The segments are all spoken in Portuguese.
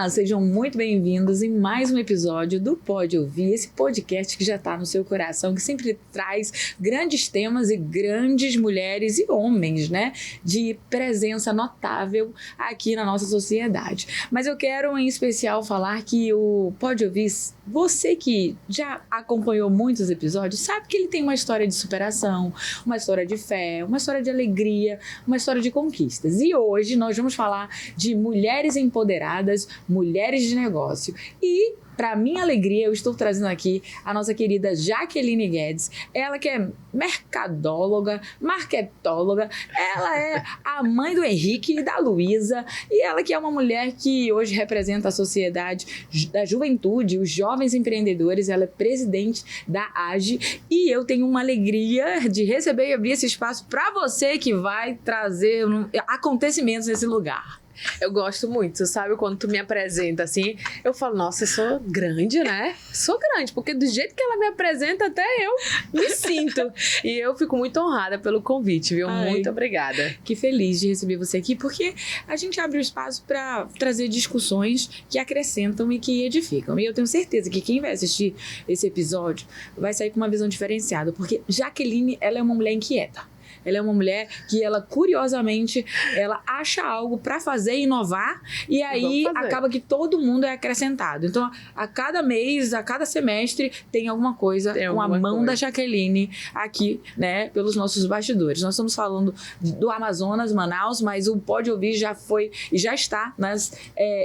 Olá, sejam muito bem-vindos em mais um episódio do Pode Ouvir, esse podcast que já está no seu coração, que sempre traz grandes temas e grandes mulheres e homens, né, de presença notável aqui na nossa sociedade. Mas eu quero em especial falar que o Pode Ouvir, você que já acompanhou muitos episódios, sabe que ele tem uma história de superação, uma história de fé, uma história de alegria, uma história de conquistas. E hoje nós vamos falar de mulheres empoderadas, mulheres de negócio. E, para minha alegria, eu estou trazendo aqui a nossa querida Jaqueline Guedes. Ela que é mercadóloga, marketóloga, ela é a mãe do Henrique e da Luísa, e ela que é uma mulher que hoje representa a sociedade da juventude, os jovens empreendedores. Ela é presidente da AGE, e eu tenho uma alegria de receber e abrir esse espaço para você que vai trazer acontecimentos nesse lugar. Eu gosto muito, sabe? Quando tu me apresenta assim, eu falo, nossa, eu sou grande, né? Sou grande, porque do jeito que ela me apresenta, até eu me sinto. E eu fico muito honrada pelo convite, viu? Ai, muito obrigada. Que feliz de receber você aqui, porque a gente abre o espaço para trazer discussões que acrescentam e que edificam. E eu tenho certeza que quem vai assistir esse episódio vai sair com uma visão diferenciada, porque Jaqueline, ela é uma mulher inquieta. Ela é uma mulher que, ela curiosamente, ela acha algo para fazer e inovar, e aí acaba que todo mundo é acrescentado. Então, a cada mês, a cada semestre, tem alguma coisa com a mão da Jaqueline aqui, né, pelos nossos bastidores. Nós estamos falando do Amazonas, Manaus, mas o Pode Ouvir já foi e já está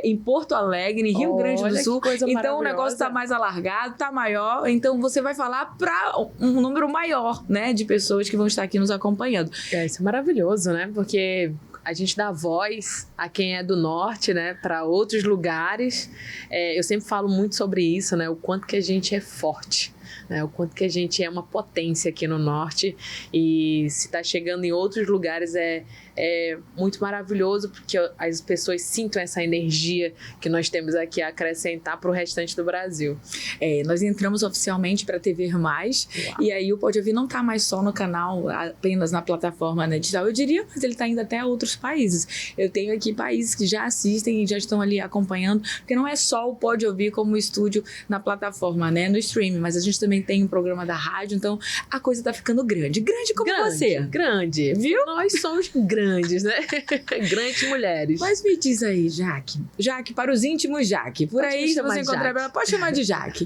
em Porto Alegre, em Rio Grande do Sul. Então, o negócio está mais alargado, está maior. Então, você vai falar para um número maior, né, de pessoas que vão estar aqui nos acompanhando. Isso é maravilhoso, né? Porque a gente dá voz a quem é do norte, né? Para outros lugares. Eu sempre falo muito sobre isso, né? O quanto que a gente é forte, né? O quanto que a gente é uma potência aqui no norte. E se está chegando em outros lugares é muito maravilhoso, porque as pessoas sintam essa energia que nós temos aqui a acrescentar para o restante do Brasil. Nós entramos oficialmente para TV+, e aí o Pode Ouvir não está mais só no canal, apenas na plataforma, né, digital, eu diria, mas ele está indo até a outros países. Eu tenho aqui países que já assistem e já estão ali acompanhando, porque não é só o Pode Ouvir como estúdio na plataforma, né, no streaming, mas a gente também tem um programa da rádio, então a coisa está ficando grande como você. Grande, viu? Nós somos grandes, né? Grandes mulheres. Mas me diz aí, Jaque, para os íntimos, Jaque. Por aí, se você encontrar ela, pode chamar de Jaque.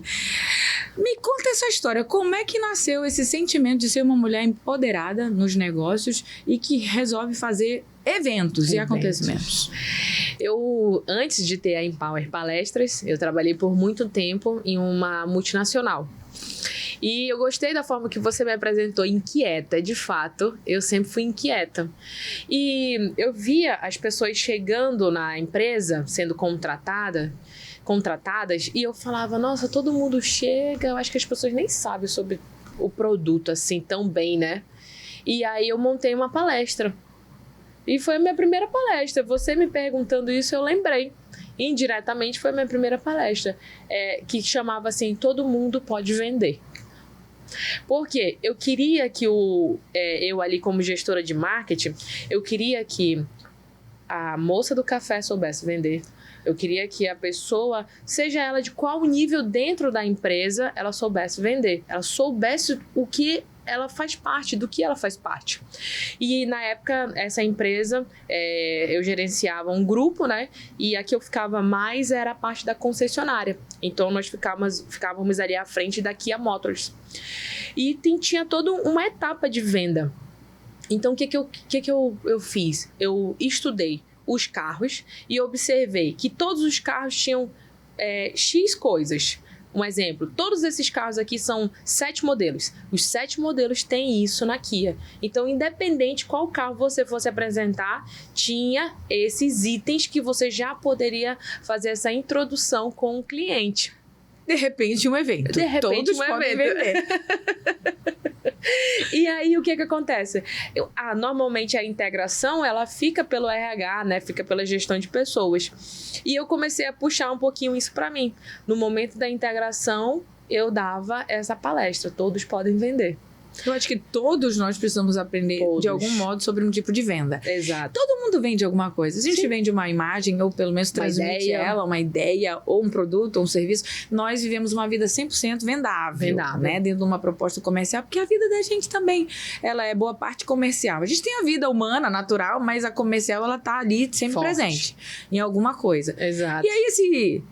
Me conta essa história. Como é que nasceu esse sentimento de ser uma mulher empoderada nos negócios e que resolve fazer eventos e acontecimentos? Eu, antes de ter a Empower Palestras, eu trabalhei por muito tempo em uma multinacional. E eu gostei da forma que você me apresentou, inquieta. De fato, eu sempre fui inquieta. E eu via as pessoas chegando na empresa, sendo contratadas, e eu falava, nossa, todo mundo chega, eu acho que as pessoas nem sabem sobre o produto assim tão bem, né? E aí eu montei uma palestra. E foi a minha primeira palestra. Você me perguntando isso, eu lembrei. Indiretamente foi a minha primeira palestra, que chamava assim, Todo Mundo Pode Vender. Porque eu queria que eu ali como gestora de marketing, eu queria que a moça do café soubesse vender. Eu queria que a pessoa, seja ela de qual nível dentro da empresa, ela soubesse vender. Ela soubesse o que ela faz parte, do que ela faz parte. E na época, essa empresa, eu gerenciava um grupo, né? E a que eu ficava mais era a parte da concessionária. Então, nós ficávamos ali à frente da Kia Motors. E tinha toda uma etapa de venda. Então, o que eu fiz? Eu estudei os carros e observei que todos os carros tinham X coisas. Um exemplo, todos esses carros aqui são 7 modelos. Os 7 modelos têm isso na Kia. Então, independente qual carro você fosse apresentar, tinha esses itens que você já poderia fazer essa introdução com o cliente. De repente, um evento. Todos podem vender. E aí, o que acontece? Normalmente, a integração, ela fica pelo RH, né? Fica pela gestão de pessoas. E eu comecei a puxar um pouquinho isso para mim. No momento da integração, eu dava essa palestra. Todos podem vender. Eu acho que todos nós precisamos aprender de algum modo sobre um tipo de venda. Exato. Todo mundo vende alguma coisa. Se a gente vende uma imagem, ou pelo menos transmite uma ideia, ou um produto, ou um serviço, nós vivemos uma vida 100% vendável, né? Dentro de uma proposta comercial, porque a vida da gente também, ela é boa parte comercial. A gente tem a vida humana, natural, mas a comercial, ela tá ali sempre presente em alguma coisa. Exato. E aí esse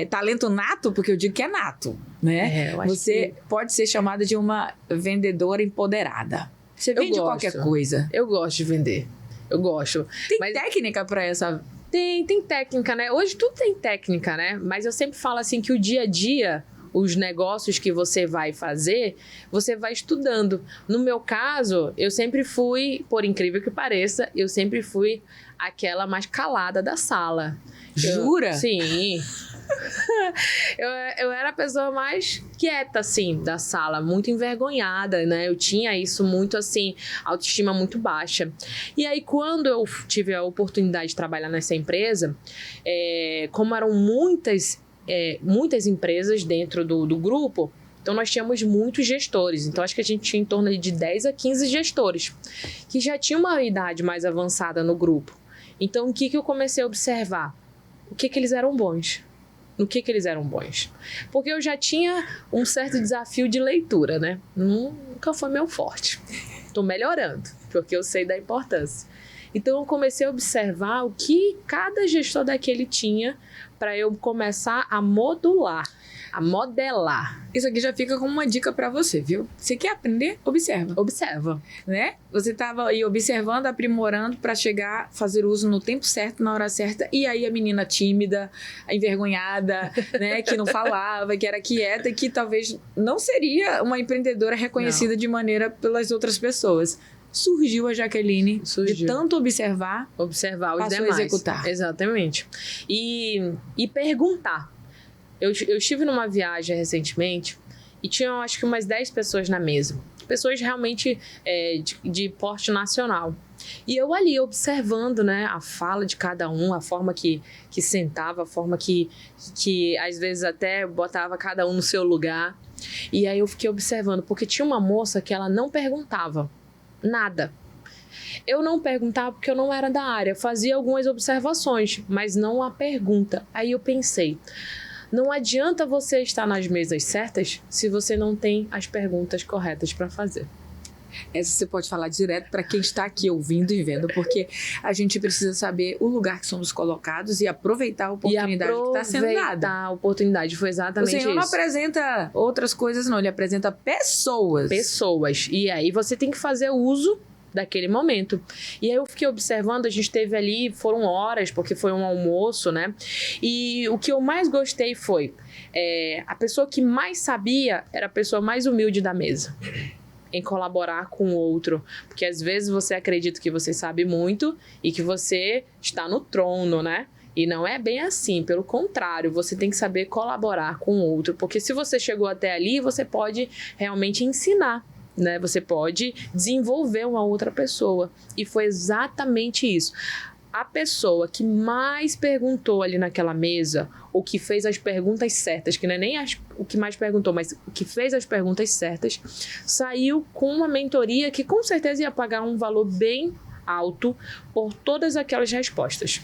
talento nato, porque eu digo que é nato, né? Você pode ser chamada de uma vendedora empoderada. Você vende qualquer coisa. Eu gosto de vender. Eu gosto. Tem técnica para essa... Tem técnica, né? Hoje tudo tem técnica, né? Mas eu sempre falo assim que o dia a dia, os negócios que você vai fazer, você vai estudando. No meu caso, eu sempre fui, por incrível que pareça, eu sempre fui aquela mais calada da sala. Jura? Sim. Eu era a pessoa mais quieta, assim, da sala, muito envergonhada, né? Eu tinha isso muito, assim, autoestima muito baixa. E aí, quando eu tive a oportunidade de trabalhar nessa empresa, como eram muitas empresas dentro do grupo, então nós tínhamos muitos gestores. Então, acho que a gente tinha em torno de 10 a 15 gestores, que já tinham uma idade mais avançada no grupo. Então, o que eu comecei a observar? O que eles eram bons? No que eles eram bons. Porque eu já tinha um certo desafio de leitura, né? Nunca foi meu forte. Tô melhorando, porque eu sei da importância. Então, eu comecei a observar o que cada gestor daquele tinha para eu começar a modular, a modelar. Isso aqui já fica como uma dica para você, viu? Você quer aprender? Observa. Observa. Né? Você estava aí observando, aprimorando para chegar, fazer uso no tempo certo, na hora certa. E aí a menina tímida, envergonhada, né? Que não falava, que era quieta e que talvez não seria uma empreendedora reconhecida de maneira pelas outras pessoas. Surgiu a Jaqueline, de tanto observar os demais. A executar. Exatamente. E perguntar. Eu estive numa viagem recentemente e tinham, acho que, umas 10 pessoas na mesa. Pessoas realmente de porte nacional. E eu ali observando, né, a fala de cada um, a forma que sentava, a forma que às vezes até botava cada um no seu lugar. E aí eu fiquei observando, porque tinha uma moça que ela não perguntava nada. Eu não perguntava porque eu não era da área, fazia algumas observações, mas não a pergunta. Aí eu pensei, não adianta você estar nas mesas certas se você não tem as perguntas corretas para fazer. Essa você pode falar direto para quem está aqui ouvindo e vendo, porque a gente precisa saber o lugar que somos colocados e aproveitar a oportunidade que está sendo dada. A oportunidade, foi exatamente isso. O Senhor não apresenta outras coisas, não. Ele apresenta pessoas. Pessoas. E aí você tem que fazer uso daquele momento. E aí eu fiquei observando, a gente teve ali, foram horas, porque foi um almoço, né? E o que eu mais gostei foi, a pessoa que mais sabia era a pessoa mais humilde da mesa. Em colaborar com o outro. Porque às vezes você acredita que você sabe muito e que você está no trono, né? E não é bem assim, pelo contrário, você tem que saber colaborar com o outro. Porque se você chegou até ali, você pode realmente ensinar, né? Você pode desenvolver uma outra pessoa. E foi exatamente isso. A pessoa que mais perguntou ali naquela mesa, ou que fez as perguntas certas, que não é nem o que mais perguntou, mas o que fez as perguntas certas, saiu com uma mentoria que com certeza ia pagar um valor bem alto por todas aquelas respostas.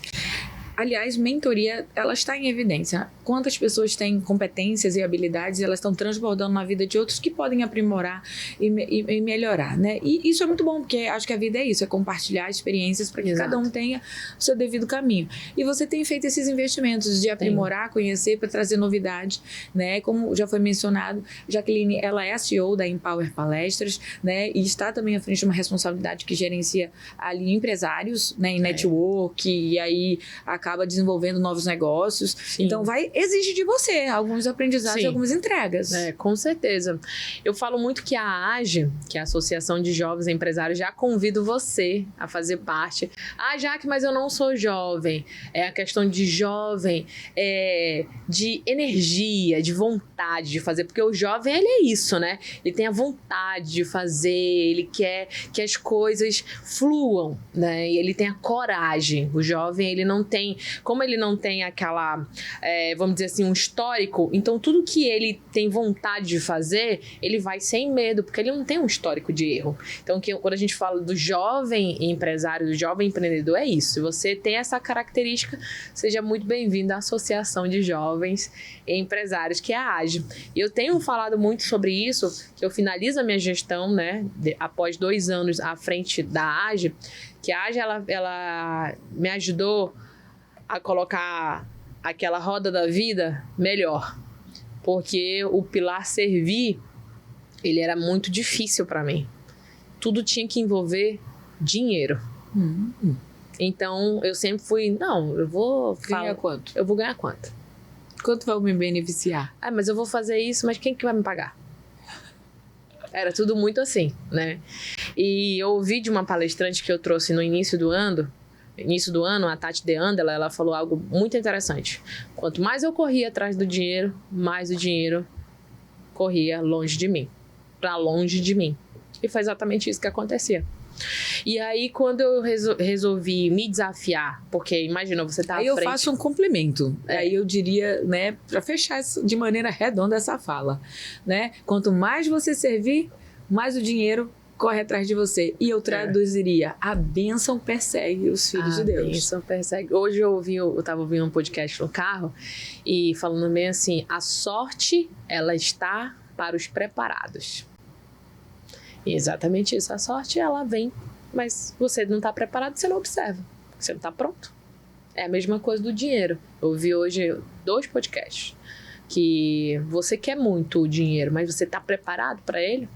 Aliás, mentoria, ela está em evidência. Quantas pessoas têm competências e habilidades e elas estão transbordando na vida de outros que podem aprimorar e melhorar, né? E isso é muito bom, porque acho que a vida é isso, é compartilhar experiências para que cada um tenha o seu devido caminho. E você tem feito esses investimentos de aprimorar, conhecer, para trazer novidade, né? Como já foi mencionado, Jaqueline, ela é a CEO da Empower Palestras, né? E está também à frente de uma responsabilidade que gerencia ali empresários, né? Em network, e aí acaba desenvolvendo novos negócios. Sim. Então, exige de você alguns aprendizados e algumas entregas. Com certeza. Eu falo muito que a AGE, que é a Associação de Jovens Empresários, já convido você a fazer parte. Jaque, mas eu não sou jovem. É a questão de jovem, de energia, de vontade de fazer. Porque o jovem, ele é isso, né? Ele tem a vontade de fazer, ele quer que as coisas fluam, né? E ele tem a coragem. O jovem, ele não tem como ele não tem aquela, vamos dizer assim, um histórico, então tudo que ele tem vontade de fazer, ele vai sem medo, porque ele não tem um histórico de erro. Então, quando a gente fala do jovem empresário, do jovem empreendedor, é isso. Se você tem essa característica, seja muito bem-vindo à Associação de Jovens Empresários, que é a AGE. E eu tenho falado muito sobre isso, que eu finalizo a minha gestão, né, após 2 anos à frente da AGE, que a AGE, ela me ajudou a colocar aquela roda da vida melhor, porque o pilar servir, ele era muito difícil para mim. Tudo tinha que envolver dinheiro. Então, eu sempre fui, não, eu vou... Ganhar quanto? Eu vou ganhar quanto? Quanto vai me beneficiar? Ah, mas eu vou fazer isso, mas quem que vai me pagar? Era tudo muito assim, né? E eu ouvi de uma palestrante que eu trouxe no início do ano, a Tati De Andela, ela falou algo muito interessante. Quanto mais eu corria atrás do dinheiro, mais o dinheiro corria longe de mim, para longe de mim. E foi exatamente isso que acontecia. E aí, quando eu resolvi me desafiar, porque imagina, você tá à frente... Aí eu faço um complemento. Aí eu diria, né, para fechar de maneira redonda essa fala, né? Quanto mais você servir, mais o dinheiro corre atrás de você. E eu traduziria, a bênção persegue os filhos de Deus. A bênção persegue. Hoje eu tava ouvindo um podcast no carro e falando bem assim, a sorte, ela está para os preparados. E exatamente isso, a sorte, ela vem, mas você não está preparado, você não observa, você não está pronto. É a mesma coisa do dinheiro. Eu ouvi hoje 2 podcasts que você quer muito o dinheiro, mas você está preparado para ele?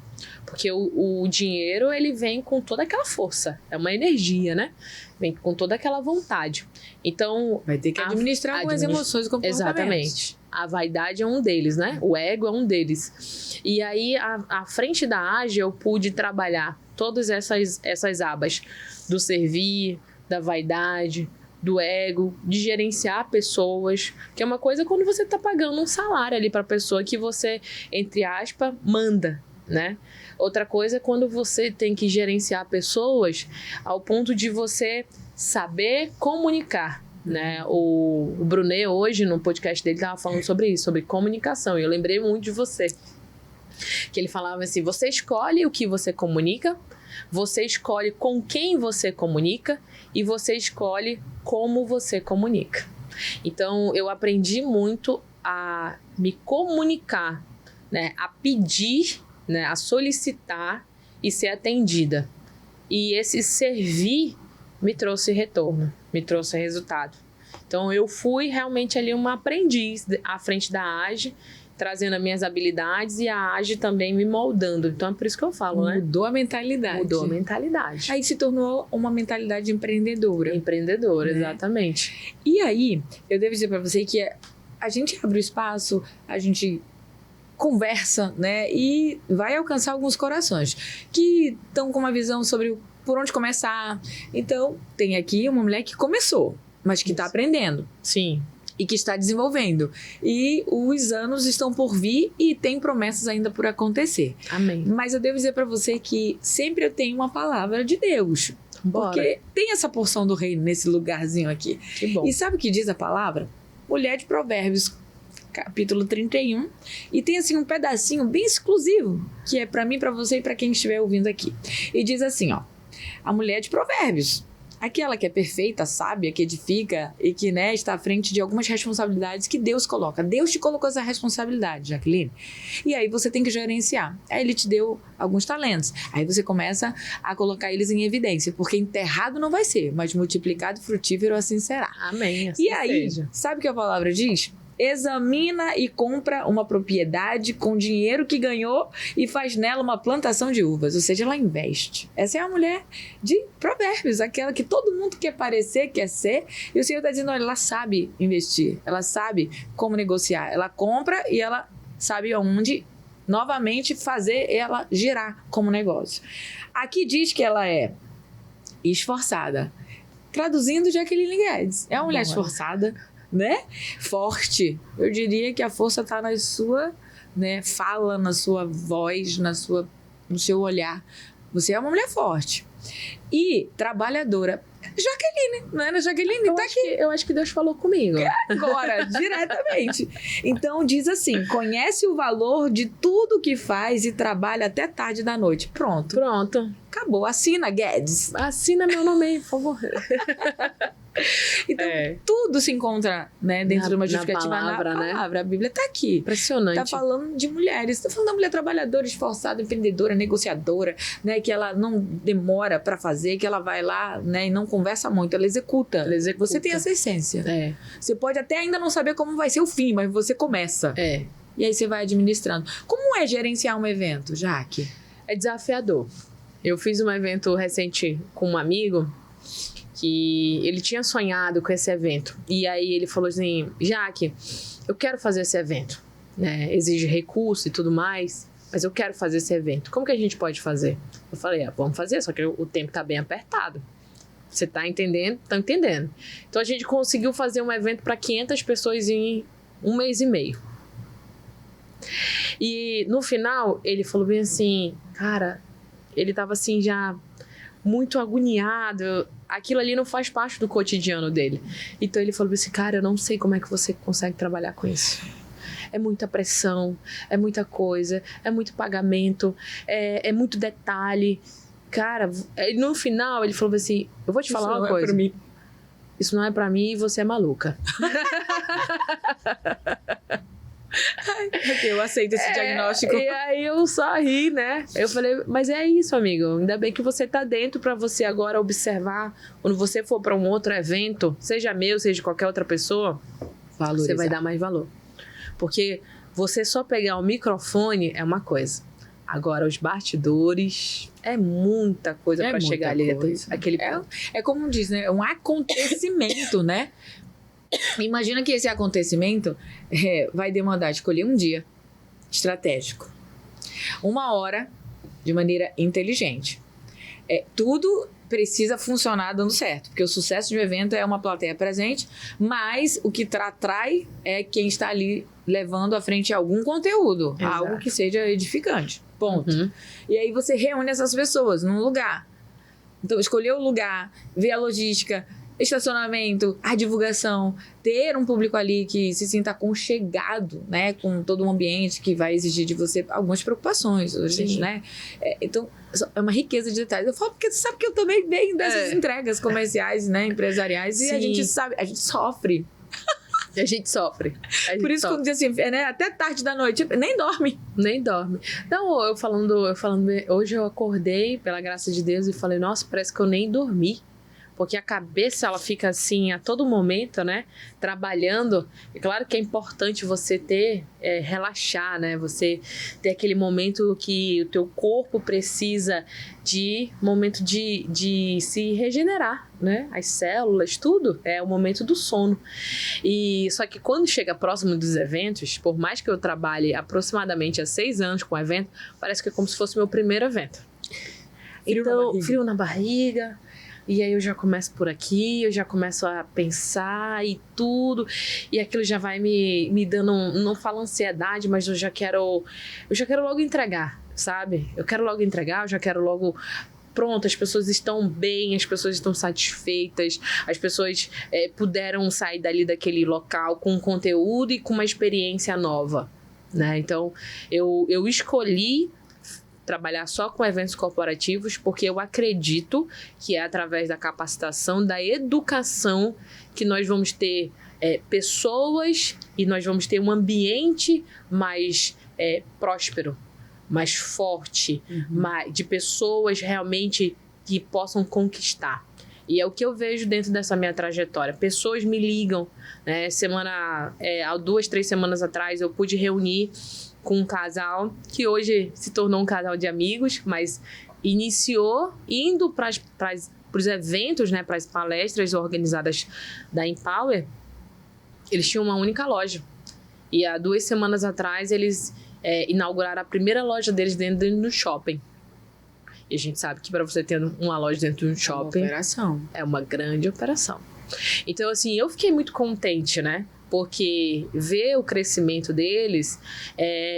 Porque o dinheiro, ele vem com toda aquela força, é uma energia, né? Vem com toda aquela vontade. Então... vai ter que administrar algumas emoções e comportamentos. Exatamente. A vaidade é um deles, né? O ego é um deles. E aí, à frente da AGE, eu pude trabalhar todas essas abas do servir, da vaidade, do ego, de gerenciar pessoas, que é uma coisa quando você está pagando um salário ali para a pessoa que você, entre aspas, manda, né? Outra coisa é quando você tem que gerenciar pessoas ao ponto de você saber comunicar, né? O Brunet hoje no podcast dele estava falando sobre isso, sobre comunicação, e eu lembrei muito de você, que ele falava assim, você escolhe o que você comunica, você escolhe com quem você comunica e você escolhe como você comunica. Então eu aprendi muito a me comunicar, né? A pedir, né, a solicitar e ser atendida. E esse servir me trouxe retorno, me trouxe resultado. Então eu fui realmente ali uma aprendiz à frente da AGE, trazendo as minhas habilidades e a AGE também me moldando. Então é por isso que eu falo, né? Mudou a mentalidade. Mudou a mentalidade. Aí se tornou uma mentalidade empreendedora. Empreendedora, né? Exatamente. E aí, eu devo dizer para você que a gente abre o espaço, a gente conversa, né? E vai alcançar alguns corações que estão com uma visão sobre por onde começar. Então, tem aqui uma mulher que começou, mas que está aprendendo. Sim. E que está desenvolvendo. E os anos estão por vir e tem promessas ainda por acontecer. Amém. Mas eu devo dizer para você que sempre eu tenho uma palavra de Deus. Bora. Porque tem essa porção do reino nesse lugarzinho aqui. Que bom. E sabe o que diz a palavra? Mulher de Provérbios, capítulo 31. E tem assim um pedacinho bem exclusivo, que é para mim, para você e para quem estiver ouvindo aqui. E diz assim, ó. A mulher de Provérbios. Aquela que é perfeita, sábia, que edifica e que, né, está à frente de algumas responsabilidades que Deus coloca. Deus te colocou essa responsabilidade, Jaqueline. E aí você tem que gerenciar. Aí ele te deu alguns talentos. Aí você começa a colocar eles em evidência, porque enterrado não vai ser, mas multiplicado e frutífero assim será. Amém. Assim e aí, seja. Sabe o que a palavra diz? Examina e compra uma propriedade com dinheiro que ganhou e faz nela uma plantação de uvas. Ou seja, ela investe. Essa é a mulher de Provérbios, aquela que todo mundo quer parecer, quer ser. E o Senhor está dizendo, olha, ela sabe investir, ela sabe como negociar. Ela compra e ela sabe onde, novamente, fazer ela girar como negócio. Aqui diz que ela é esforçada. Traduzindo, Jaqueline Guedes. É uma mulher esforçada, né? Forte. Eu diria que a força está na sua, né, fala, na sua voz, no seu olhar. Você é uma mulher forte. E trabalhadora. Jaqueline, não era Jaqueline? Tá aqui. Eu acho que Deus falou comigo. Agora, diretamente. Então diz assim: conhece o valor de tudo que faz e trabalha até tarde da noite. Pronto. Acabou. Assina, Guedes. Assina meu nome aí, por favor. Então, tudo se encontra, né, dentro de uma justificativa na palavra, né? A Bíblia está aqui. Impressionante. Está falando de mulheres. Está falando da mulher trabalhadora, esforçada, empreendedora, negociadora, né, que ela não demora para fazer, que ela vai lá, né, e não conversa muito, ela executa. Você tem essa essência. Você pode até ainda não saber como vai ser o fim, mas você começa. E aí você vai administrando. Como é gerenciar um evento, Jaque? É desafiador. Eu fiz um evento recente com um amigo que ele tinha sonhado com esse evento. E aí ele falou assim: Jaque, eu quero fazer esse evento, né? Exige recurso e tudo mais, mas eu quero fazer esse evento. Como que a gente pode fazer? Eu falei: vamos fazer, só que o tempo tá bem apertado. Você tá entendendo? Tá entendendo. Então a gente conseguiu fazer um evento para 500 pessoas em 1 mês e meio. E no final ele falou bem assim, cara, ele tava assim já muito agoniado, aquilo ali não faz parte do cotidiano dele. Então ele falou assim: cara, eu não sei como é que você consegue trabalhar com isso. É muita pressão, é muita coisa, é muito pagamento, é muito detalhe. Cara, no final ele falou assim: eu vou te falar uma coisa. Isso não é pra mim e você é maluca. Eu aceito esse diagnóstico. E aí eu só ri, né? Eu falei: mas é isso, amigo. Ainda bem que você tá dentro pra você agora observar. Quando você for pra um outro evento, seja meu, seja de qualquer outra pessoa, você vai dar mais valor. Porque você só pegar o microfone é uma coisa. Agora, os bastidores é muita coisa pra chegar ali. É como diz, né? É um acontecimento, né? Imagina que esse acontecimento vai demandar escolher um dia estratégico, 1 hora de maneira inteligente. Tudo precisa funcionar dando certo, porque o sucesso de um evento é uma plateia presente, mas o que atrai é quem está ali levando à frente algum conteúdo, algo que seja edificante. Ponto. E aí você reúne essas pessoas num lugar. Então, escolher o lugar, ver a logística, estacionamento, a divulgação, ter um público ali que se sinta aconchegado, né, com todo o ambiente que vai exigir de você algumas preocupações, né? Então, é uma riqueza de detalhes. Eu falo porque você sabe que eu também venho dessas entregas comerciais, né, empresariais, e a gente sabe, a gente sofre. A gente sofre. Por isso, quando diz assim, né, até tarde da noite, nem dorme. Não, eu falando, hoje eu acordei, pela graça de Deus, e falei: nossa, parece que eu nem dormi. Porque a cabeça, ela fica assim a todo momento, né? Trabalhando. É claro que é importante você relaxar, né? Você ter aquele momento que o teu corpo precisa de momento de se regenerar, né? As células, tudo. É o momento do sono. E só que quando chega próximo dos eventos, por mais que eu trabalhe aproximadamente há 6 anos com o evento, parece que é como se fosse meu primeiro evento. Frio na barriga. E aí eu já começo por aqui, eu já começo a pensar e tudo, e aquilo já vai me dando, não falo ansiedade, mas eu já quero logo entregar, sabe? Eu quero logo entregar, eu já quero logo... Pronto, as pessoas estão bem, as pessoas estão satisfeitas, as pessoas puderam sair dali daquele local com conteúdo e com uma experiência nova, né? Então, eu escolhi trabalhar só com eventos corporativos, porque eu acredito que é através da capacitação, da educação, que nós vamos ter pessoas e nós vamos ter um ambiente mais próspero, mais forte, de pessoas realmente que possam conquistar. E é o que eu vejo dentro dessa minha trajetória. Pessoas me ligam, né? Há 2, 3 semanas atrás, eu pude reunir com um casal que hoje se tornou um casal de amigos, mas iniciou indo para os eventos, né, para as palestras organizadas da Empower. Eles tinham uma única loja. E há 2 semanas atrás, eles inauguraram a primeira loja deles dentro do shopping. E a gente sabe que para você ter uma loja dentro de um shopping... É uma operação. É uma grande operação. Então, assim, eu fiquei muito contente, né? Porque ver o crescimento deles,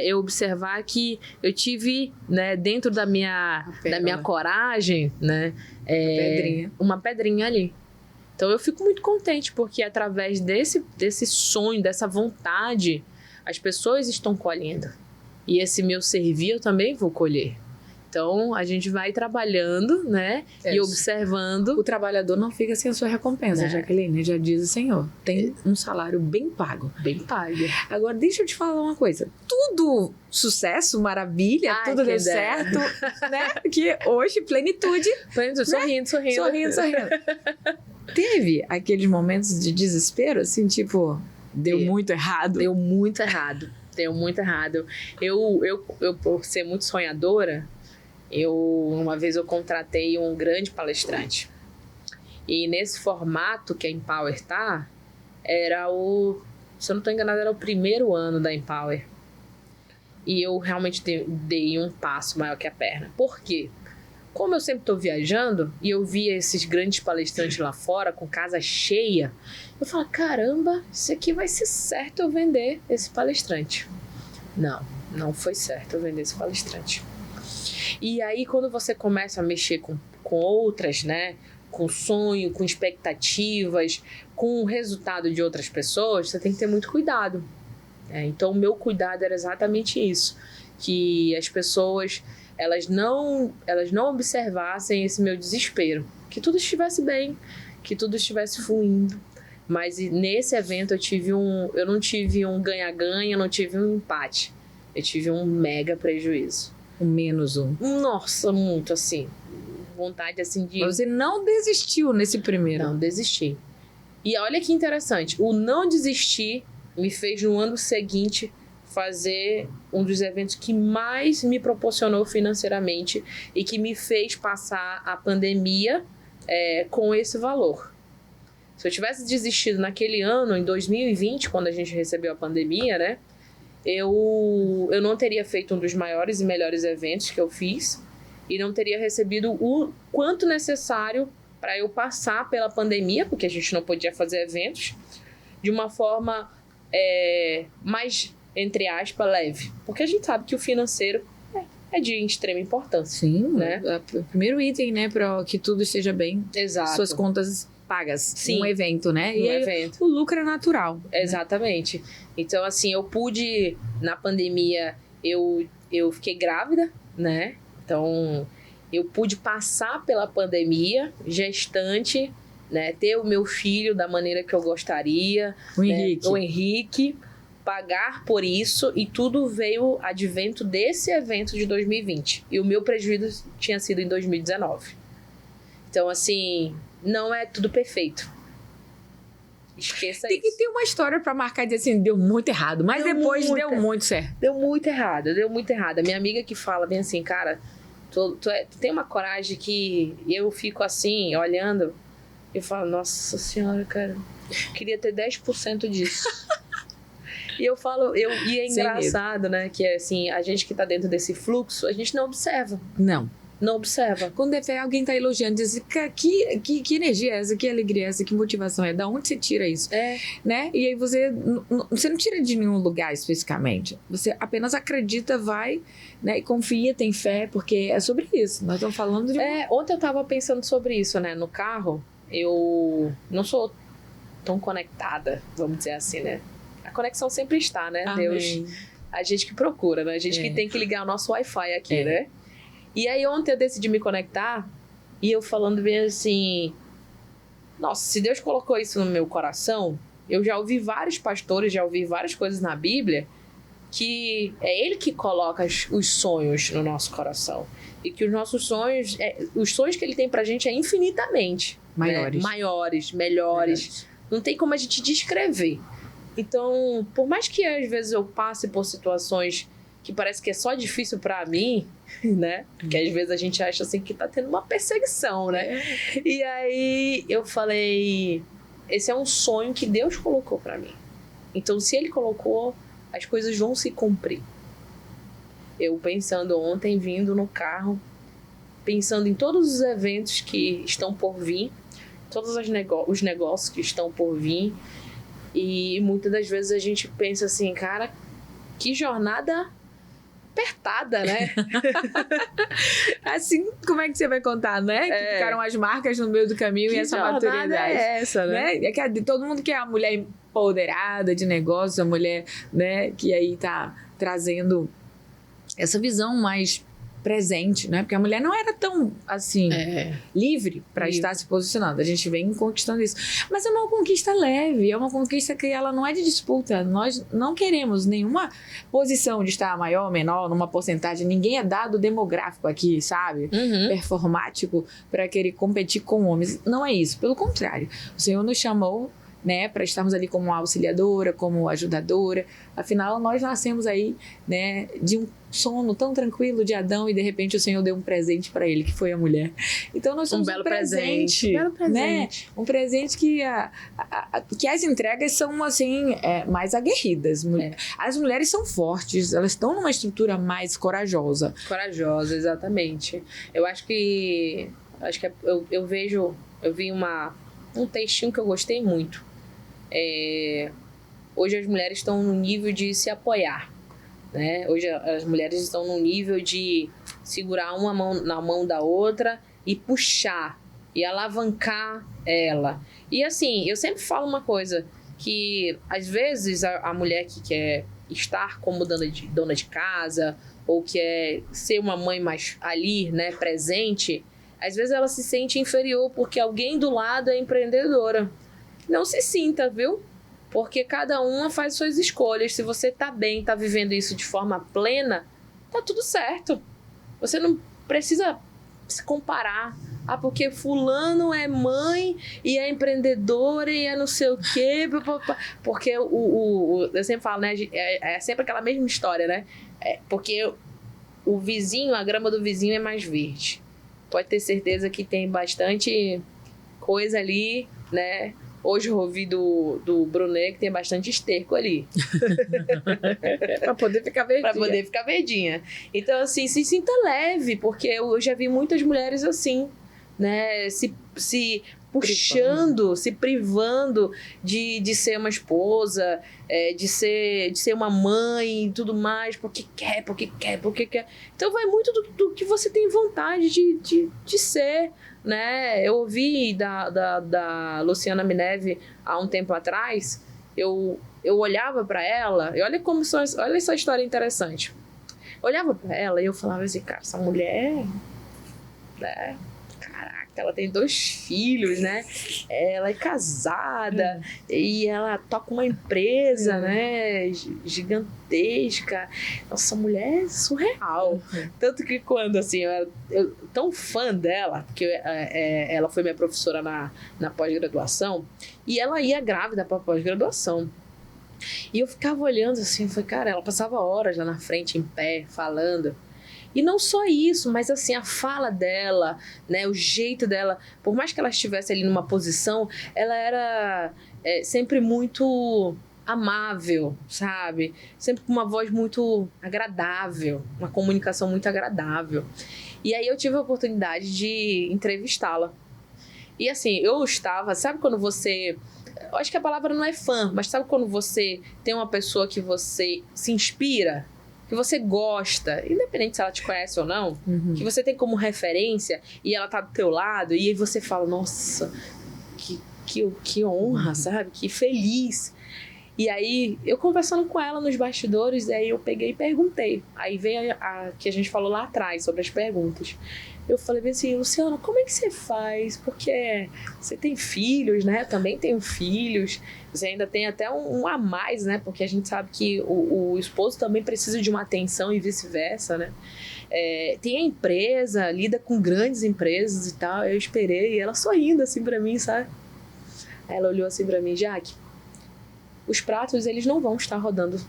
eu observar que eu tive, né, dentro da minha coragem, né, uma pedrinha ali. Então eu fico muito contente, porque através desse sonho, dessa vontade, as pessoas estão colhendo. E esse meu servir eu também vou colher. Então, a gente vai trabalhando, né? E observando. O trabalhador não fica sem a sua recompensa, né? Jaqueline, já diz o Senhor. Tem um salário bem pago. Bem pago. Agora, deixa eu te falar uma coisa. Tudo sucesso, maravilha, tudo deu certo, né? Que hoje, plenitude. Plenitude, né? Sorrindo. Teve aqueles momentos de desespero, assim, tipo, deu muito errado? Deu muito errado. Eu, por ser muito sonhadora, uma vez eu contratei um grande palestrante. E nesse formato que a Empower tá, era se eu não estou enganada, era o primeiro ano da Empower. E eu realmente dei um passo maior que a perna. Por quê? Como eu sempre estou viajando e eu via esses grandes palestrantes lá fora com casa cheia, eu falo, caramba, isso aqui vai ser certo eu vender esse palestrante. Não foi certo eu vender esse palestrante. E aí, quando você começa a mexer com outras, né? Com sonho, com expectativas, com o resultado de outras pessoas, você tem que ter muito cuidado. Então, o meu cuidado era exatamente isso. Que as pessoas, elas não observassem esse meu desespero. Que tudo estivesse bem, que tudo estivesse fluindo. Mas nesse evento eu não tive um ganha-ganha, eu não tive um empate. Eu tive um mega prejuízo. Um menos um. Nossa, muito assim. Vontade assim de... Mas você não desistiu nesse primeiro? Não desisti. E olha que interessante. O não desistir me fez no ano seguinte fazer um dos eventos que mais me proporcionou financeiramente e que me fez passar a pandemia com esse valor. Se eu tivesse desistido naquele ano, em 2020, quando a gente recebeu a pandemia, né? Eu não teria feito um dos maiores e melhores eventos que eu fiz e não teria recebido o quanto necessário para eu passar pela pandemia, porque a gente não podia fazer eventos, de uma forma mais, entre aspas, leve. Porque a gente sabe que o financeiro é de extrema importância. Sim, né? O primeiro item, né, para que tudo esteja bem. Exato. Suas contas pagas. Sim. Um evento, né? Um evento. O lucro é natural. Exatamente. Né? Então, assim, eu pude, na pandemia, eu fiquei grávida, né? Então, eu pude passar pela pandemia, gestante, né? Ter o meu filho da maneira que eu gostaria. O Henrique. Pagar por isso, e tudo veio advento desse evento de 2020. E o meu prejuízo tinha sido em 2019. Então, assim, não é tudo perfeito. Esqueça Tem isso. que ter uma história pra marcar e dizer assim, deu muito errado. Mas depois deu muito certo. Deu muito errado. A minha amiga que fala bem assim, cara, tu tem uma coragem que eu fico assim, olhando, eu falo, nossa senhora, cara, queria ter 10% disso. E eu falo, e é engraçado, né, que é assim, a gente que tá dentro desse fluxo, a gente não observa. Não observa. Quando alguém tá elogiando, diz que energia é essa, que alegria é essa, que motivação é, da onde você tira isso? Né? E aí você não tira de nenhum lugar especificamente, você apenas acredita, vai, né, e confia, tem fé, porque é sobre isso, nós estamos falando de... Ontem eu tava pensando sobre isso, né, no carro, eu não sou tão conectada, vamos dizer assim, né? A conexão sempre está, né? Amém. Deus, a gente que procura, né? A gente que tem que ligar o nosso Wi-Fi aqui, né? E aí ontem eu decidi me conectar e eu falando bem assim, nossa, se Deus colocou isso no meu coração, eu já ouvi vários pastores, já ouvi várias coisas na Bíblia, que é Ele que coloca os sonhos no nosso coração. E que os nossos sonhos, os sonhos que Ele tem pra gente é infinitamente maiores, né? Maiores, melhores. Não tem como a gente descrever. Então, por mais que às vezes eu passe por situações que parece que é só difícil pra mim, né? Porque às vezes a gente acha assim que tá tendo uma perseguição, né? E aí eu falei, esse é um sonho que Deus colocou pra mim. Então, se Ele colocou, as coisas vão se cumprir. Eu pensando ontem, vindo no carro, pensando em todos os eventos que estão por vir, todos os negócios que estão por vir, E muitas das vezes a gente pensa assim, cara, que jornada apertada, né? Assim, como é que você vai contar, né? Que ficaram as marcas no meio do caminho Que e essa jornada maturidade. é essa, né? É que todo mundo quer a mulher empoderada de negócio, a mulher, né, que aí tá trazendo essa visão mais presente, né? Porque a mulher não era tão, assim, livre para estar se posicionando. A gente vem conquistando isso. Mas é uma conquista leve, é uma conquista que ela não é de disputa. Nós não queremos nenhuma posição de estar maior ou menor, numa porcentagem. Ninguém é dado demográfico aqui, sabe? Performático para querer competir com homens. Não é isso. Pelo contrário. O Senhor nos chamou, né, para estarmos ali como auxiliadora, como ajudadora. Afinal, nós nascemos aí, né, de um sono tão tranquilo de Adão e de repente o Senhor deu um presente para ele, que foi a mulher. Então nós somos um presente, né? Um presente que que as entregas são assim mais aguerridas. As mulheres são fortes, elas estão numa estrutura mais corajosa. Corajosa, exatamente. Eu acho que eu vi um textinho que eu gostei muito. Hoje as mulheres estão no nível de se apoiar, né? Hoje as mulheres estão no nível de segurar uma mão na mão da outra e puxar e alavancar ela. E assim, eu sempre falo uma coisa, que às vezes a mulher que quer estar como dona de casa ou quer ser uma mãe mais ali, né, presente, às vezes ela se sente inferior porque alguém do lado é empreendedora. Não se sinta, viu? Porque cada uma faz suas escolhas. Se você tá bem, tá vivendo isso de forma plena, tá tudo certo. Você não precisa se comparar. Porque fulano é mãe e é empreendedora e é não sei o quê. Porque eu sempre falo, né? É sempre aquela mesma história, né? Porque o vizinho, a grama do vizinho é mais verde. Pode ter certeza que tem bastante coisa ali, né? Hoje eu ouvi do Brunet que tem bastante esterco ali. Pra poder ficar verdinha. Então, assim, se sinta leve, porque eu já vi muitas mulheres assim, né? Se puxando, se privando de ser uma esposa, de ser uma mãe e tudo mais, porque quer. Então vai muito do que você tem vontade de ser, né? Eu ouvi da Luciana Mineve há um tempo atrás, eu olhava para ela, e olha essa história interessante. Eu olhava para ela e eu falava assim, cara, essa mulher, né? Caraca, ela tem 2 filhos, né? Ela é casada e ela toca uma empresa, né? Gigantesca. Nossa, mulher é surreal. Tanto que quando, assim, eu tão fã dela, porque ela foi minha professora na pós-graduação, e ela ia grávida para pós-graduação. E eu ficava olhando assim, eu falei, cara, ela passava horas lá na frente, em pé, falando. E não só isso, mas assim, a fala dela, né, o jeito dela, por mais que ela estivesse ali numa posição, ela era sempre muito amável, sabe? Sempre com uma voz muito agradável, uma comunicação muito agradável. E aí eu tive a oportunidade de entrevistá-la. E assim, eu estava, sabe quando você... Eu acho que a palavra não é fã, mas sabe quando você tem uma pessoa que você se inspira, que você gosta, independente se ela te conhece ou não, que você tem como referência e ela tá do teu lado, e aí você fala, nossa, que honra, sabe? Que feliz. E aí, eu conversando com ela nos bastidores, aí eu peguei e perguntei. Aí veio a que a gente falou lá atrás, sobre as perguntas. Eu falei assim, Luciana, como é que você faz? Porque você tem filhos, né? Eu também tenho filhos. Você ainda tem até um a mais, né? Porque a gente sabe que o esposo também precisa de uma atenção e vice-versa, né? Tem a empresa, lida com grandes empresas e tal. Eu esperei, e ela sorrindo assim pra mim, sabe? Aí ela olhou assim pra mim, Jaque, os pratos, eles não vão estar rodando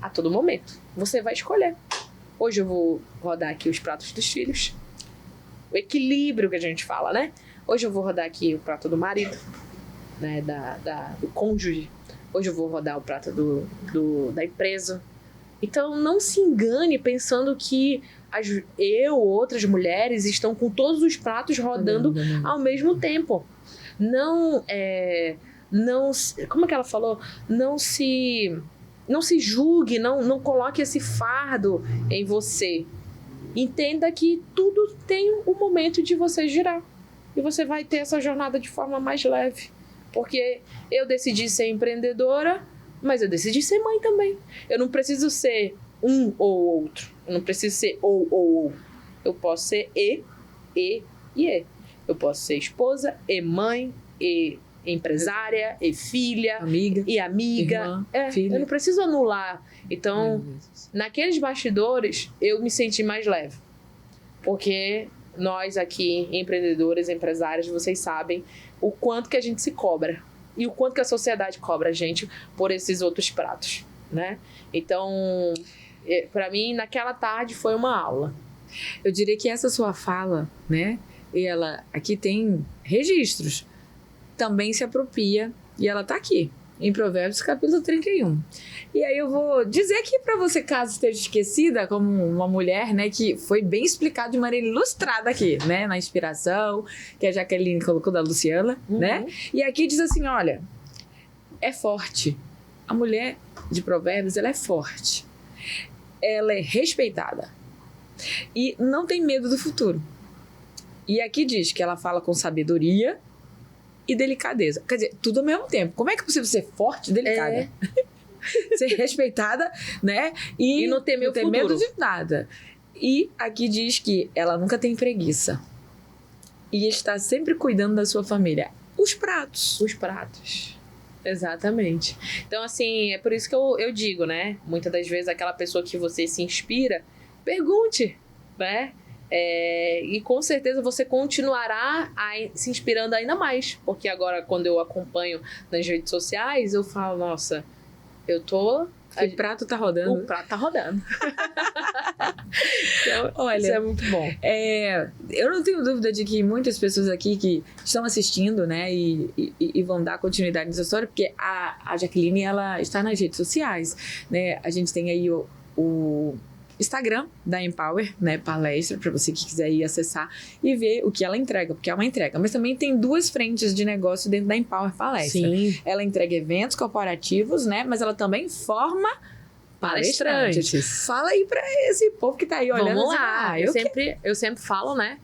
a todo momento. Você vai escolher. Hoje eu vou rodar aqui os pratos dos filhos. O equilíbrio que a gente fala, né? Hoje eu vou rodar aqui o prato do marido, né? Do cônjuge. Hoje eu vou rodar o prato da empresa. Então não se engane pensando que eu ou outras mulheres estão com todos os pratos rodando ao mesmo tempo. Não como é que ela falou? Não se julgue, não coloque esse fardo em você. Entenda que tudo tem um momento de você girar. E você vai ter essa jornada de forma mais leve. Porque eu decidi ser empreendedora, mas eu decidi ser mãe também. Eu não preciso ser um ou outro. Eu não preciso ser ou. Eu posso ser e. Eu posso ser esposa, e mãe, e empresária, e filha, amiga, irmã, filha. Eu não preciso anular. Então, naqueles bastidores, eu me senti mais leve. Porque nós aqui, empreendedoras, empresárias, vocês sabem o quanto que a gente se cobra. E o quanto que a sociedade cobra a gente por esses outros pratos, né? Então, para mim, naquela tarde foi uma aula. Eu diria que essa sua fala, né? E ela aqui tem registros. Também se apropria, e ela tá aqui, em Provérbios capítulo 31. E aí eu vou dizer aqui para você, caso esteja esquecida, como uma mulher, né, que foi bem explicado de maneira ilustrada aqui, né, na inspiração, que a Jaqueline colocou da Luciana, né? E aqui diz assim, olha, é forte. A mulher de Provérbios, ela é forte. Ela é respeitada. E não tem medo do futuro. E aqui diz que ela fala com sabedoria e delicadeza. Quer dizer, tudo ao mesmo tempo. Como é que é possível ser forte e delicada? Ser respeitada, né? E não ter medo de nada. E aqui diz que ela nunca tem preguiça. E está sempre cuidando da sua família. Os pratos. Exatamente. Então, assim, é por isso que eu digo, né? Muitas das vezes aquela pessoa que você se inspira, pergunte, né? E com certeza você continuará se inspirando ainda mais, porque agora quando eu acompanho nas redes sociais, eu falo, nossa, o prato tá rodando. O prato tá rodando. Então, olha, isso é muito bom. Eu não tenho dúvida de que muitas pessoas aqui que estão assistindo, né, e vão dar continuidade nessa história, porque a Jaqueline, ela está nas redes sociais, né? A gente tem aí o Instagram da Empower, né, palestra, para você que quiser ir acessar e ver o que ela entrega, porque é uma entrega. Mas também tem duas frentes de negócio dentro da Empower Palestra. Sim. Ela entrega eventos corporativos, né, mas ela também forma palestrantes. Fala aí para esse povo que tá aí olhando. Vamos lá. Eu sempre falo, né,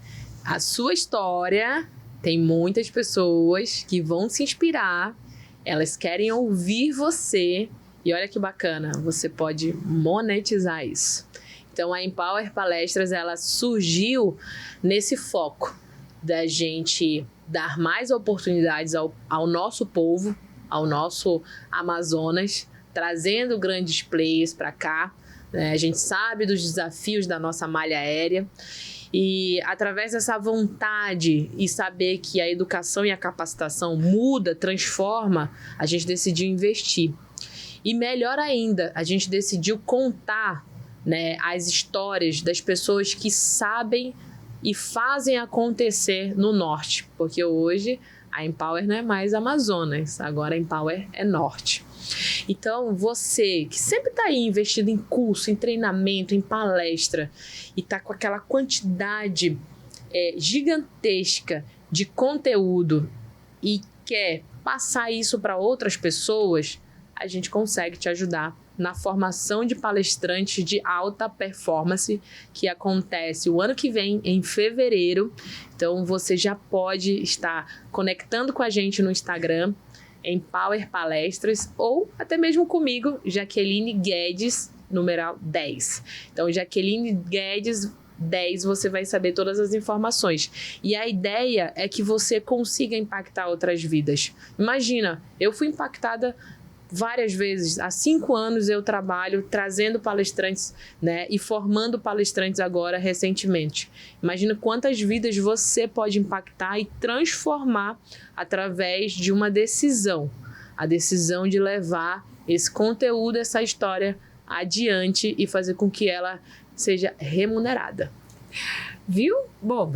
a sua história, tem muitas pessoas que vão se inspirar, elas querem ouvir você, e olha que bacana, você pode monetizar isso. Então, a Empower Palestras, ela surgiu nesse foco da gente dar mais oportunidades ao nosso povo, ao nosso Amazonas, trazendo grandes players para cá. Né? A gente sabe dos desafios da nossa malha aérea e, através dessa vontade e saber que a educação e a capacitação muda, transforma, a gente decidiu investir. E melhor ainda, a gente decidiu contar, né, as histórias das pessoas que sabem e fazem acontecer no norte, porque hoje a Empower não é mais Amazonas, agora a Empower é norte. Então, você que sempre está aí investido em curso, em treinamento, em palestra e está com aquela quantidade gigantesca de conteúdo e quer passar isso para outras pessoas, a gente consegue te ajudar na formação de palestrantes de alta performance, que acontece o ano que vem, em fevereiro. Então, você já pode estar conectando com a gente no Instagram, Empower Palestras, ou até mesmo comigo, Jaqueline Guedes, numeral 10. Então, Jaqueline Guedes 10, você vai saber todas as informações. E a ideia é que você consiga impactar outras vidas. Imagina, eu fui impactada várias vezes. Há 5 anos eu trabalho trazendo palestrantes, né, e formando palestrantes agora recentemente. Imagina quantas vidas você pode impactar e transformar através de uma decisão. A decisão de levar esse conteúdo, essa história adiante e fazer com que ela seja remunerada. Viu? Bom,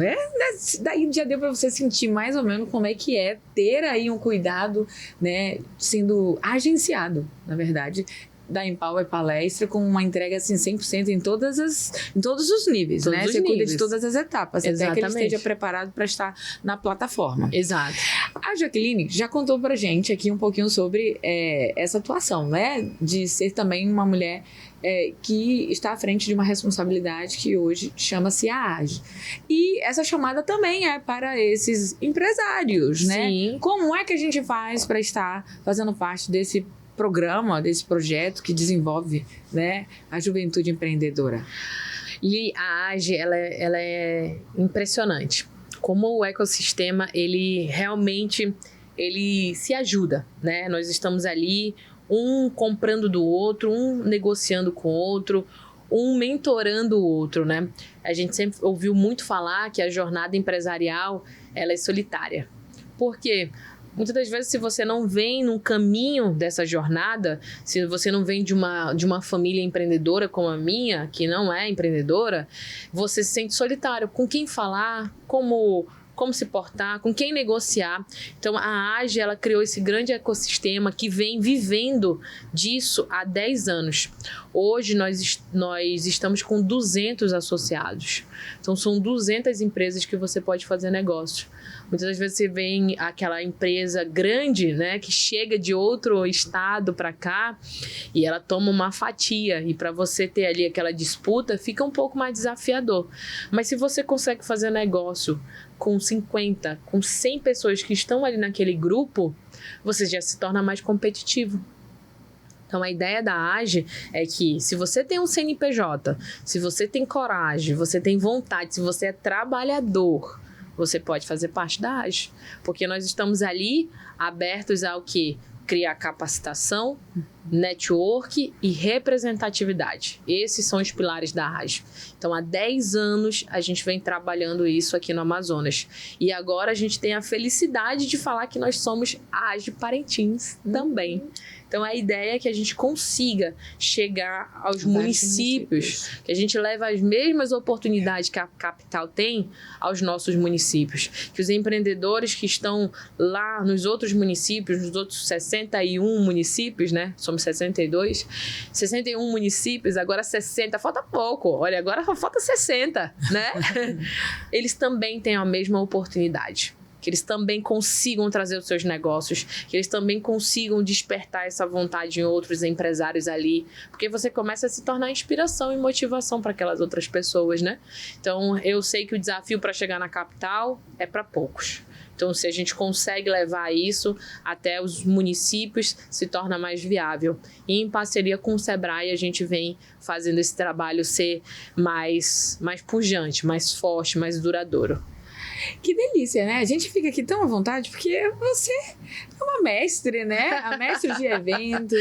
daí já deu para você sentir mais ou menos como é que é ter aí um cuidado, né, sendo agenciado, na verdade, da Empower Palestra com uma entrega assim 100% em todos os níveis, Todos né? os Você cuida níveis. de todas as etapas, até que ele Exatamente. esteja preparado para estar na plataforma. Exato. A Jaqueline já contou pra gente aqui um pouquinho sobre essa atuação, né? De ser também uma mulher que está à frente de uma responsabilidade que hoje chama-se a AGE. E essa chamada também é para esses empresários, né? Sim. Como é que a gente faz para estar fazendo parte desse programa, desse projeto que desenvolve, né, a juventude empreendedora? E a AGE, ela é impressionante. Como o ecossistema, ele realmente se ajuda, né? Nós estamos ali, um comprando do outro, um negociando com o outro, um mentorando o outro, né? A gente sempre ouviu muito falar que a jornada empresarial, ela é solitária. Por quê? Muitas das vezes, se você não vem num caminho dessa jornada, se você não vem de uma família empreendedora como a minha, que não é empreendedora, você se sente solitário. Com quem falar, como se portar, com quem negociar. Então, a AGE, ela criou esse grande ecossistema que vem vivendo disso há 10 anos. Hoje, nós estamos com 200 associados. Então, são 200 empresas que você pode fazer negócio. Muitas das vezes você vê aquela empresa grande, né, que chega de outro estado para cá e ela toma uma fatia. E para você ter ali aquela disputa, fica um pouco mais desafiador. Mas se você consegue fazer negócio com 50, com 100 pessoas que estão ali naquele grupo, você já se torna mais competitivo. Então, a ideia da AGE é que se você tem um CNPJ, se você tem coragem, você tem vontade, se você é trabalhador, você pode fazer parte da AGE. Porque nós estamos ali abertos ao quê? Criar capacitação, network e representatividade. Esses são os pilares da AGE. Então, há 10 anos a gente vem trabalhando isso aqui no Amazonas. E agora a gente tem a felicidade de falar que nós somos AGE Parintins também. Então, a ideia é que a gente consiga chegar aos municípios, que a gente leve as mesmas oportunidades que a capital tem aos nossos municípios. Que os empreendedores que estão lá nos outros municípios, nos outros 61 municípios, né? Somos 62, 61 municípios, agora 60, falta pouco. Olha, agora falta 60, né? Eles também têm a mesma oportunidade. Que eles também consigam trazer os seus negócios, que eles também consigam despertar essa vontade em outros empresários ali, porque você começa a se tornar inspiração e motivação para aquelas outras pessoas, né? Então, eu sei que o desafio para chegar na capital é para poucos. Então, se a gente consegue levar isso até os municípios, se torna mais viável. E em parceria com o Sebrae, a gente vem fazendo esse trabalho ser mais pujante, mais forte, mais duradouro. Que delícia, né? A gente fica aqui tão à vontade porque você é uma mestre, né? A mestre de eventos,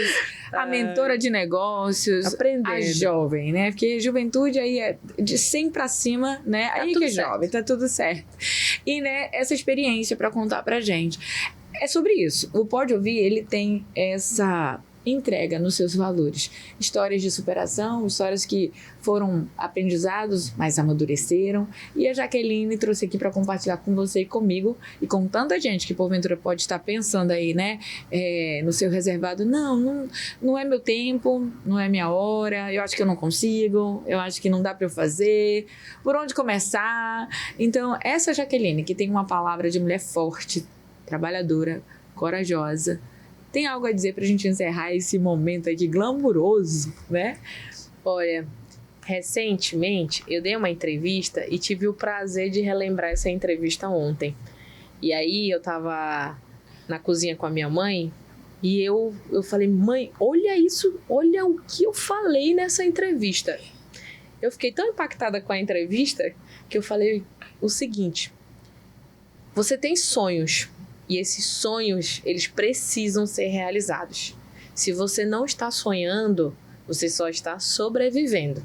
a mentora de negócios, aprendendo. A jovem, né? Porque juventude aí é de 100 pra cima, né? Aí que é jovem, tá tudo certo. E, né, essa experiência pra contar pra gente. É sobre isso. O Pode Ouvir, ele tem essa entrega nos seus valores. Histórias de superação, histórias que foram aprendizados, mas amadureceram. E a Jaqueline trouxe aqui para compartilhar com você e comigo, e com tanta gente que porventura pode estar pensando aí, né, no seu reservado, não é meu tempo, não é minha hora, eu acho que eu não consigo, eu acho que não dá para eu fazer, por onde começar? Então, essa Jaqueline, que tem uma palavra de mulher forte, trabalhadora, corajosa, tem algo a dizer pra gente encerrar esse momento aqui glamouroso, né? Olha, recentemente eu dei uma entrevista e tive o prazer de relembrar essa entrevista ontem. E aí eu tava na cozinha com a minha mãe e eu falei, mãe, olha isso, olha o que eu falei nessa entrevista. Eu fiquei tão impactada com a entrevista que eu falei o seguinte: você tem sonhos. E esses sonhos, eles precisam ser realizados. Se você não está sonhando, você só está sobrevivendo.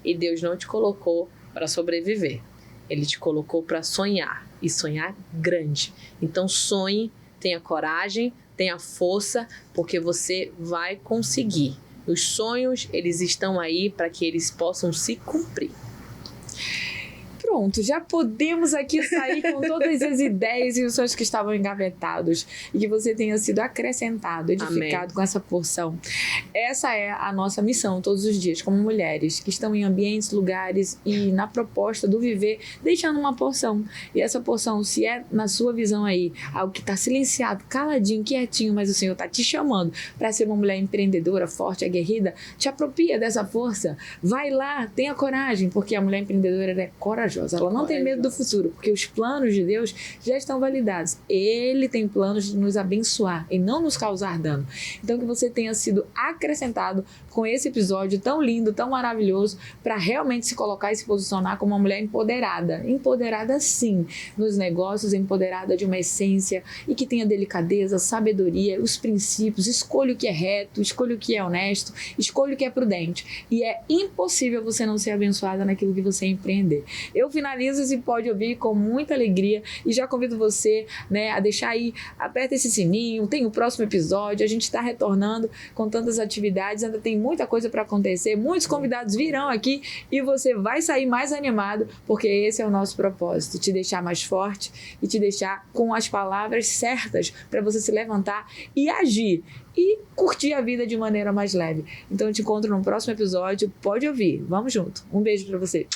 E Deus não te colocou para sobreviver. Ele te colocou para sonhar. E sonhar grande. Então sonhe, tenha coragem, tenha força, porque você vai conseguir. Os sonhos, eles estão aí para que eles possam se cumprir. pronto, já podemos aqui sair com todas as ideias e os sonhos que estavam engavetados e que você tenha sido acrescentado, edificado Amém. com essa porção. Essa é a nossa missão todos os dias, como mulheres que estão em ambientes, lugares e na proposta do viver, deixando uma porção. E essa porção, se é na sua visão aí, algo que está silenciado, caladinho, quietinho, mas o Senhor está te chamando para ser uma mulher empreendedora, forte, aguerrida, te apropria dessa força. Vai lá, tenha coragem, porque a mulher empreendedora é corajosa. Ela não tem medo do futuro, porque os planos de Deus já estão validados. Ele tem planos de nos abençoar e não nos causar dano. Então, que você tenha sido acrescentado com esse episódio tão lindo, tão maravilhoso, para realmente se colocar e se posicionar como uma mulher empoderada. Empoderada, sim, nos negócios, empoderada de uma essência e que tenha delicadeza, sabedoria, os princípios. Escolha o que é reto, escolha o que é honesto, escolha o que é prudente. E é impossível você não ser abençoada naquilo que você empreender. Eu finalizo esse Pode Ouvir com muita alegria e já convido você, né, a deixar aí, aperta esse sininho, tem o próximo episódio, a gente está retornando com tantas atividades, ainda tem muita coisa para acontecer, muitos convidados virão aqui e você vai sair mais animado, porque esse é o nosso propósito, te deixar mais forte e te deixar com as palavras certas para você se levantar e agir e curtir a vida de maneira mais leve. Então eu te encontro no próximo episódio, Pode Ouvir. Vamos junto. Um beijo para você.